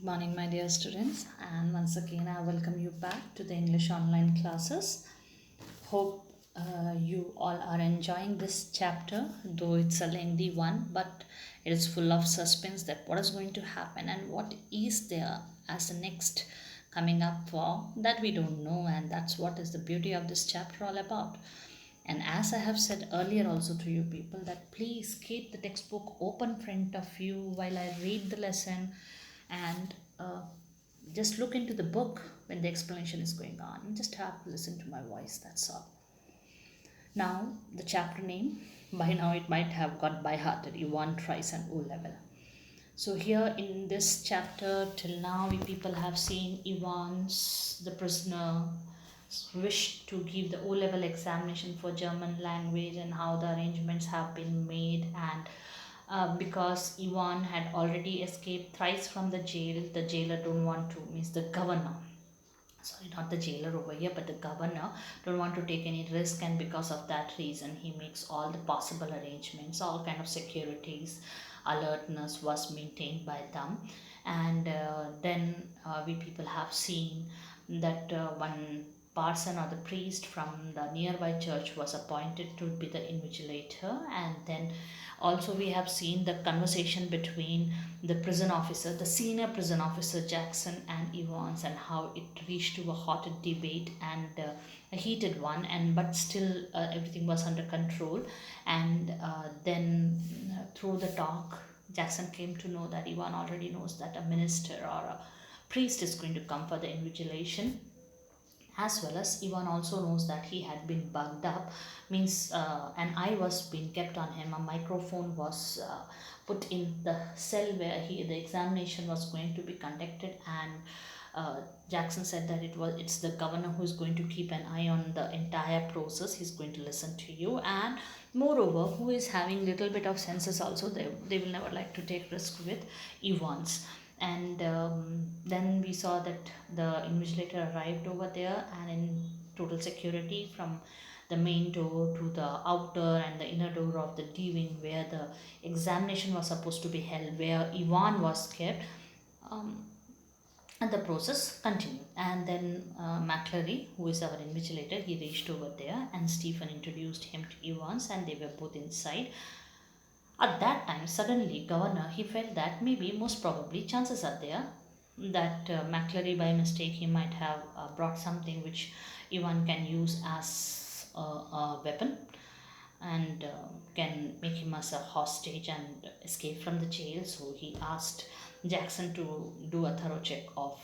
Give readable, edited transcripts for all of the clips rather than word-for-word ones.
Morning, my dear students, and once again, I welcome you back to the English online classes. Hope you all are enjoying this chapter, though it's a lengthy one, but it is full of suspense that what is going to happen and what is there as the next coming up for that we don't know, and that's what is the beauty of this chapter all about. And as I have said earlier also to you people that please keep the textbook open front of you while I read the lesson and just look into the book when the explanation is going on and just have to listen to my voice, that's all. Now the chapter name, by now it might have got by hearted, Ivan tries an O level. So here in this chapter till now we people have seen Ivan's the prisoner wish to give the O level examination for German language and how the arrangements have been made, and because Ivan had already escaped thrice from the jail, the jailer don't want to, means the governor, sorry, not the jailer over here, but the governor don't want to take any risk, and because of that reason he makes all the possible arrangements, all kind of securities, alertness was maintained by them. And then we people have seen that one parson or the priest from the nearby church was appointed to be the invigilator, and then also we have seen the conversation between the prison officer, the senior prison officer Jackson and Evans, and how it reached to a hot debate and a heated one, and but still everything was under control. And then through the talk Jackson came to know that Ivan already knows that a minister or a priest is going to come for the invigilation, as well as Ivan also knows that he had been bugged up, means an eye was being kept on him, a microphone was put in the cell where the examination was going to be conducted, and Jackson said that it's the governor who is going to keep an eye on the entire process, he's going to listen to you, and moreover who is having little bit of senses also, they will never like to take risk with Evans. And then we saw that the invigilator arrived over there and in total security from the main door to the outer and the inner door of the D wing where the examination was supposed to be held, where Ivan was kept. um, and the process continued, and then McClary, who is our invigilator, he reached over there and Stephen introduced him to Evans, and they were both inside. At that time, suddenly, Governor, he felt that maybe, most probably, chances are there that McClary, by mistake, he might have brought something which Ivan can use as a weapon, and can make him as a hostage and escape from the jail. So he asked Jackson to do a thorough check of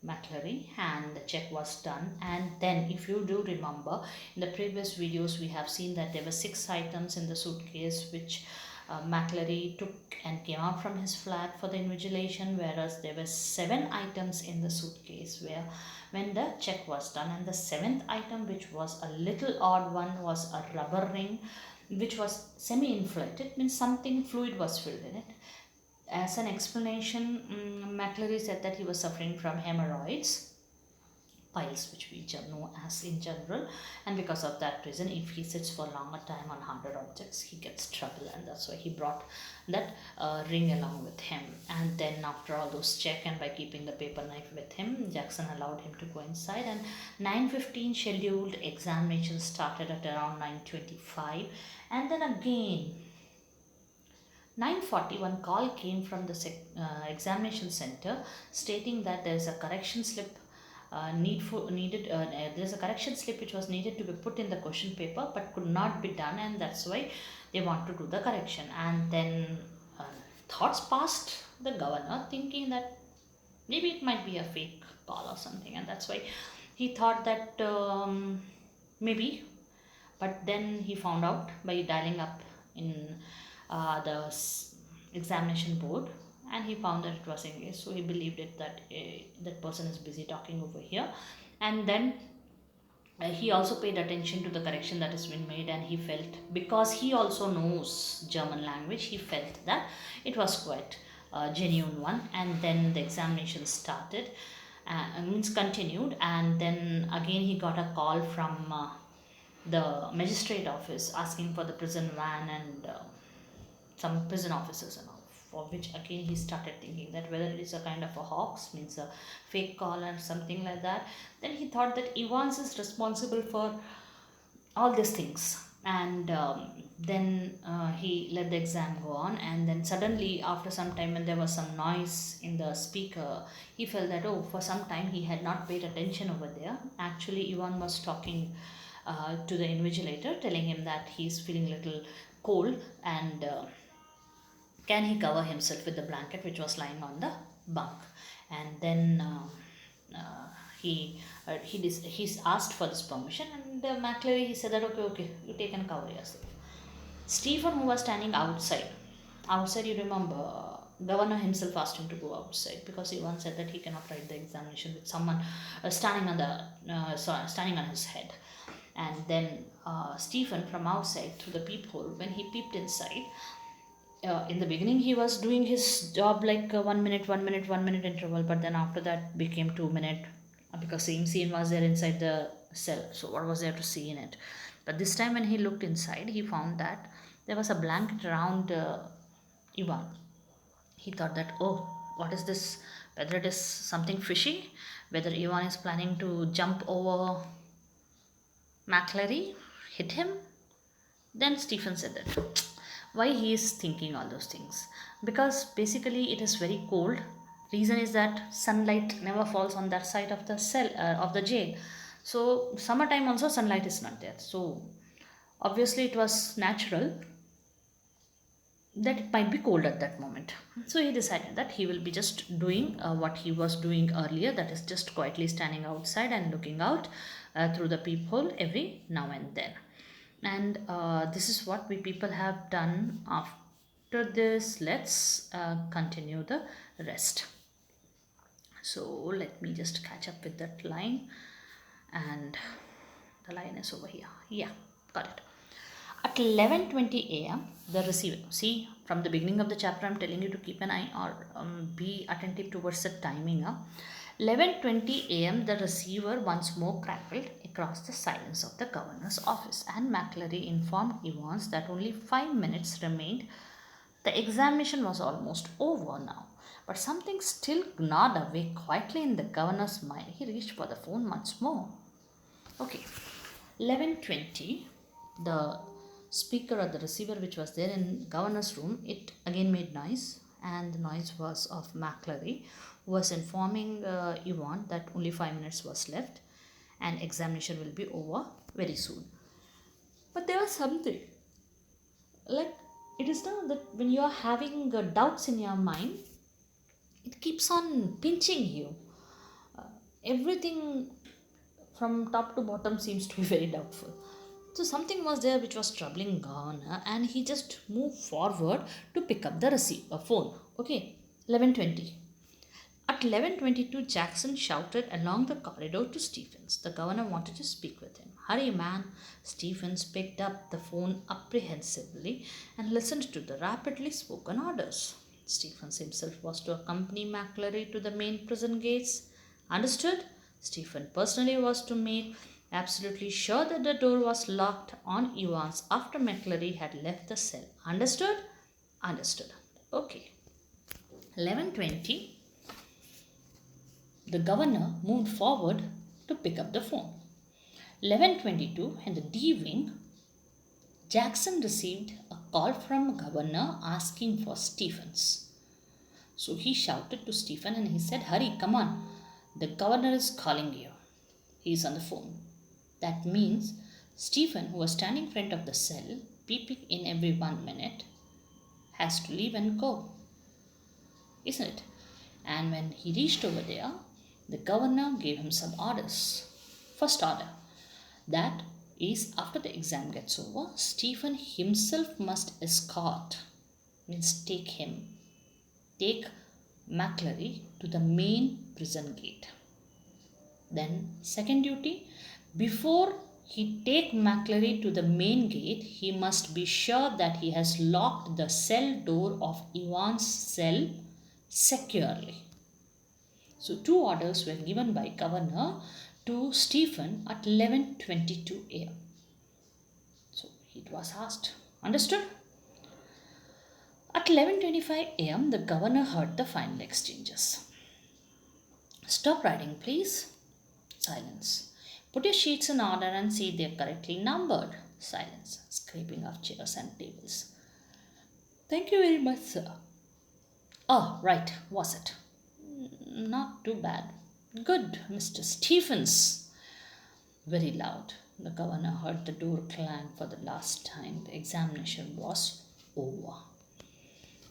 McClary, and the check was done. And then, if you do remember, in the previous videos we have seen that there were 6 items in the suitcase which McClary took and came out from his flat for the invigilation, whereas there were 7 items in the suitcase where when the check was done. And the 7th item, which was a little odd one, was a rubber ring which was semi-inflated, means something fluid was filled in it. As an explanation, McClary said that he was suffering from hemorrhoids, piles, which we know as in general, and because of that reason, if he sits for longer time on harder objects, he gets trouble, and that's why he brought that ring along with him. And then, after all those check, and by keeping the paper knife with him, Jackson allowed him to go inside. And 9:15 scheduled examination started at around 9:25, and then again 9:41 call came from the examination center stating that there is a correction slip there's a correction slip which was needed to be put in the question paper but could not be done, and that's why they want to do the correction. And then thoughts passed the governor thinking that maybe it might be a fake call or something, and that's why he thought that maybe. But then he found out by dialing up in the examination board, and he found that it was engaged, so he believed it that that person is busy talking over here. And then he also paid attention to the correction that has been made, and he felt, because he also knows German language, he felt that it was quite a genuine one. And then the examination started, means continued, and then again he got a call from the magistrate office asking for the prison van and some prison officers and all for which again he started thinking that whether it is a kind of a hoax, means a fake call or something like that. Then he thought that Evans is responsible for all these things. And then he let the exam go on, and then suddenly after some time when there was some noise in the speaker, he felt that, oh, for some time he had not paid attention over there. Actually Ivan was talking to the invigilator, telling him that he's feeling a little cold, and can he cover himself with the blanket which was lying on the bunk. And then uh, he's asked for this permission, and McClary, he said that, okay, okay, you take and cover yourself. Stephen, who was standing outside, you remember, governor himself asked him to go outside because he once said that he cannot write the examination with someone standing on his head. And then Stephen, from outside through the peephole, when he peeped inside, in the beginning he was doing his job like 1 minute, 1 minute, 1 minute interval, but then after that became 2 minute, because same scene was there inside the cell. So what was there to see in it? But this time when he looked inside, he found that there was a blanket around Ivan. He thought that, oh, what is this? Whether it is something fishy, whether Ivan is planning to jump over McClary, hit him. Then Stephen said that why he is thinking all those things, because basically it is very cold. Reason is that sunlight never falls on that side of the cell of the jail. So summertime also sunlight is not there. So obviously it was natural that it might be cold at that moment. So he decided that he will be just doing what he was doing earlier, that is just quietly standing outside and looking out through the peephole every now and then. And this is what we people have done. After this, let's continue the rest. So let me just catch up with that line, and the line is over here. Yeah, got it. At 11:20 a.m., the receiver. See, from the beginning of the chapter, I'm telling you to keep an eye or be attentive towards the timing. 11:20 a.m., the receiver once more crackled across the silence of the governor's office, and McClary informed Evans that only 5 minutes remained. The examination was almost over now, but something still gnawed away quietly in the governor's mind. He reached for the phone once more. Okay, 11:20, the speaker or the receiver which was there in governor's room, it again made noise, and the noise was of McClary, who was informing Yvonne that only 5 minutes was left and examination will be over very soon. But there was something like, it is now that when you are having doubts in your mind, it keeps on pinching you. Everything from top to bottom seems to be very doubtful. So something was there which was troubling Garner, and he just moved forward to pick up the phone. Okay, 11:20. At 11:22, Jackson shouted along the corridor to Stephens. The governor wanted to speak with him. Hurry, man. Stephens picked up the phone apprehensively and listened to the rapidly spoken orders. Stephens himself was to accompany McClary to the main prison gates. Understood? Stephen personally was to make absolutely sure that the door was locked on Evans after McClary had left the cell. Understood? Understood. Okay. 11:20. The governor moved forward to pick up the phone. 11:22, in the D wing, Jackson received a call from governor asking for Stephens. So he shouted to Stephen and he said, hurry, come on. The governor is calling you. He is on the phone. That means Stephen, who was standing in front of the cell, peeping in every 1 minute, has to leave and go. Isn't it? And when he reached over there, the governor gave him some orders. First order, that is, after the exam gets over, Stephen himself must escort, means take McClary to the main prison gate. Then second duty, before he take McClary to the main gate, he must be sure that he has locked the cell door of Ivan's cell securely. So two orders were given by governor to Stephen at 11:22 a.m. So it was asked. Understood? At 11:25 a.m., the governor heard the final exchanges. Stop writing, please. Silence. Put your sheets in order and see they're correctly numbered. Silence. Scraping of chairs and tables. Thank you very much, sir. Oh, right, was it? Not too bad. Good, Mr. Stephens. Very loud. The governor heard the door clang for the last time. The examination was over.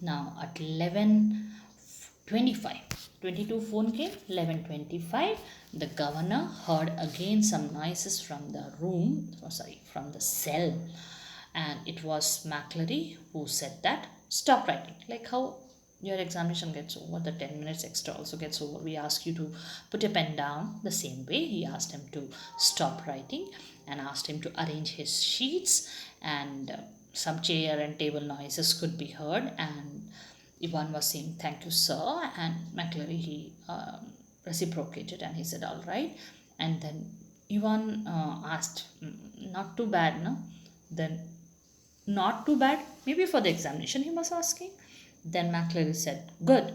Now at 11:25, 22 phone came. 11:25, the governor heard again some noises from the room, from the cell, and it was McClary who said that stop writing. Like how your examination gets over, the 10 minutes extra also gets over. We ask you to put a pen down. The same way, he asked him to stop writing and asked him to arrange his sheets, and some chair and table noises could be heard, and Ivan was saying thank you sir, and McClary he reciprocated and he said all right, and then Ivan asked not too bad no, then not too bad, maybe for the examination he was asking. Then McClary said good.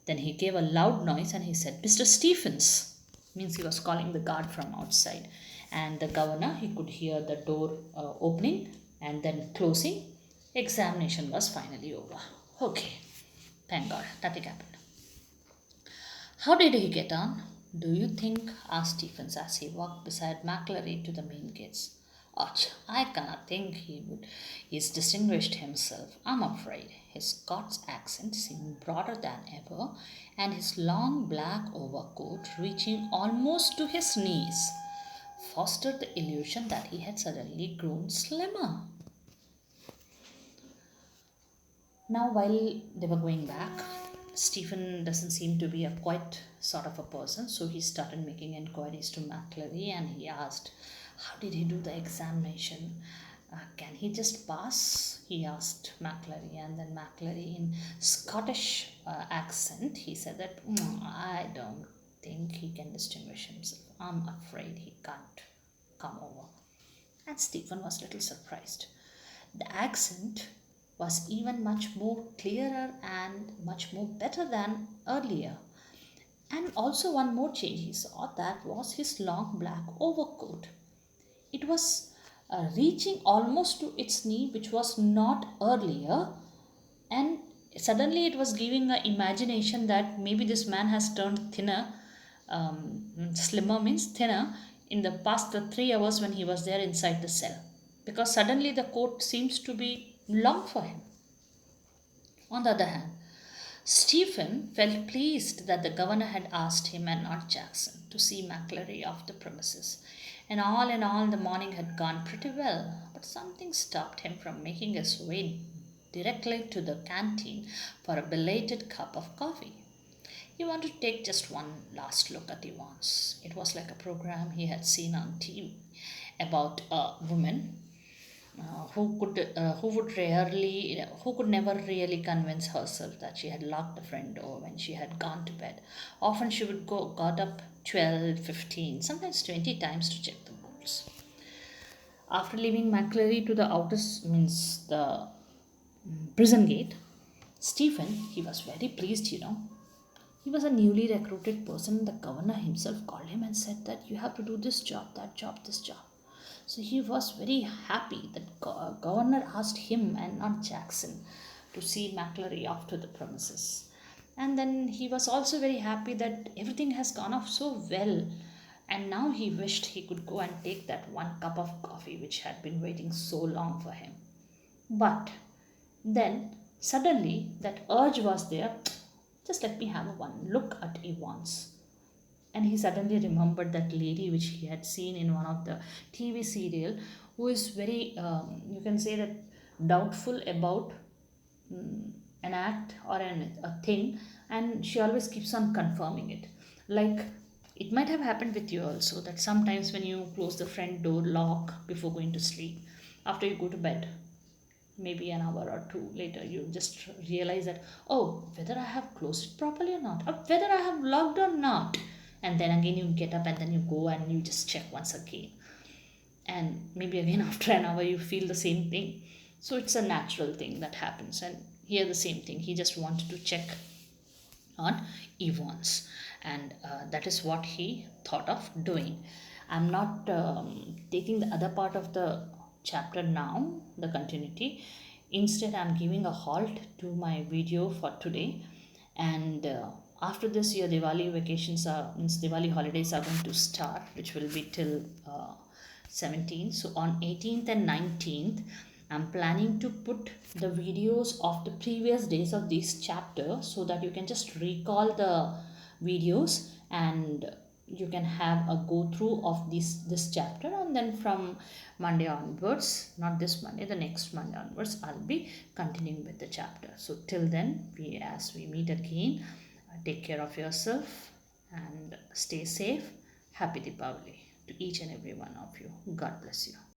Then he gave a loud noise and he said Mr. Stephens, means he was calling the guard from outside, and the governor he could hear the door opening and then closing. Examination was finally over. Okay, thank God, nothing happened. How did he get on? Do you think? Asked Stephens as he walked beside McClary to the main gates. Ach, I cannot think he would. He's distinguished himself, I'm afraid. His Scots accent seemed broader than ever, and his long black overcoat, reaching almost to his knees, fostered the illusion that he had suddenly grown slimmer. Now, while they were going back, Stephen doesn't seem to be a quite sort of a person, so he started making inquiries to McClary and he asked, how did he do the examination? Can he just pass? He asked McClary, and then McClary, in Scottish accent, he said that I don't think he can distinguish himself. I'm afraid he can't come over. And Stephen was a little surprised. The accent was even much more clearer and much more better than earlier. And also one more change he saw, that was his long black overcoat. It was reaching almost to its knee, which was not earlier, and suddenly it was giving an imagination that maybe this man has turned thinner. Slimmer means thinner in the past the 3 hours when he was there inside the cell, because suddenly the coat seems to be long for him. On the other hand, Stephen felt pleased that the governor had asked him and not Jackson to see McClary off the premises. And all in all, the morning had gone pretty well, but something stopped him from making his way directly to the canteen for a belated cup of coffee. He wanted to take just one last look at Yvonne's. It was like a program he had seen on TV about a woman who could never really convince herself that she had locked the front door when she had gone to bed. Often she would got up 12, 15, sometimes 20 times to check the bolts. After leaving McClary to the outer, means the prison gate, Stephen, he was very pleased. He was a newly recruited person. The governor himself called him and said that you have to do this job, that job, this job. So he was very happy that governor asked him and not Jackson to see McClary off to the premises. And then he was also very happy that everything has gone off so well. And now he wished he could go and take that one cup of coffee which had been waiting so long for him. But then suddenly that urge was there, just let me have one look at Yvonne's. And he suddenly remembered that lady which he had seen in one of the TV serial, who is very, you can say that, doubtful about an act or a thing, and she always keeps on confirming it. Like, it might have happened with you also, that sometimes when you close the front door lock before going to sleep, after you go to bed, maybe an hour or two later, you just realize that, oh, whether I have closed it properly or not, or whether I have locked or not. And then again you get up and then you go and you just check once again, and maybe again after an hour you feel the same thing. So it's a natural thing that happens, and here the same thing, he just wanted to check on Evons, and that is what he thought of doing. I'm not taking the other part of the chapter now, the continuity. Instead, I'm giving a halt to my video for today, and after this year, Diwali vacations are means Diwali holidays are going to start, which will be till 17th. So on 18th and 19th, I'm planning to put the videos of the previous days of this chapter so that you can just recall the videos, and you can have a go through of this chapter, and then from Monday onwards, not this Monday, the next Monday onwards, I'll be continuing with the chapter. So till then, as we meet again, take care of yourself and stay safe. Happy Deepavali to each and every one of you. God bless you.